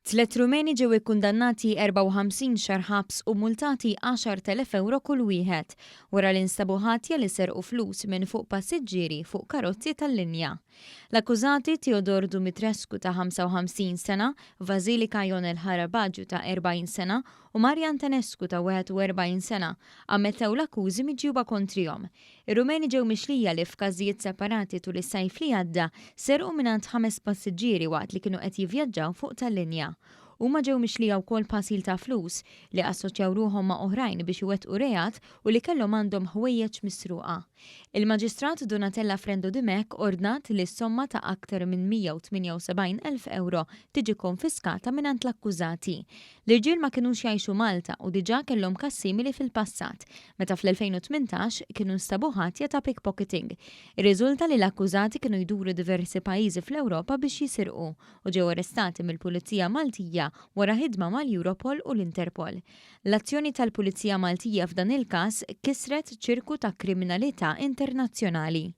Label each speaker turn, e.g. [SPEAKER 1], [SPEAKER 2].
[SPEAKER 1] Tlet Rumeni ġew ikkundannati 54 xahar ħabs u multati 10,000 euro kull wieħed wara li nstabu ħatja li serqu flus minn fuq passiġġieri fuq karozzi tal-linja. L-akkużati Teodor Dumitrescu ta' 55 sena, Vasilika Ionel Harabaġġu ta' 40 sena u Marjan Tenescu ta' 41 sena ammettew l-akkużi miġjuba kontrihom. Ir-Rumeni ġew mixlija li f'każijiet separati tul is-sajf li għadda serqu mingħand 5 passiġġieri waqt li kienu qed jivvjaġġaw fuq tal-linja. Huma ġew mixlija wkoll pasil ta' flus li assoċjaw ruhom ma' oħrajn biex iwettqu reat u li kellhom għandhom ħwejjeġ misruqa. Il-Maġistrat Donatella Frendo Dimek ordnat li s-somma ta' aktar minn 178,000 euro tiġi konfiskata mingħand l-akkużati. L-irġiel ma kinux jgħixu Malta u diġà kellhom każ simili fil-passat, meta fl-2018 kienu nstabu ħatja ta' pickpocketing. Ir-riżulta li l-akkużati kienu jduru diversi pajjiżi fl-Ewropa biex jisirqu u ġew arrestati mill-Pulizija Maltija wara ħidma mal-Europol u l-Interpol. L-azzjoni tal-Pulizija Maltija f'dan il-każ kisret ċirku ta' kriminalità internazzjonali.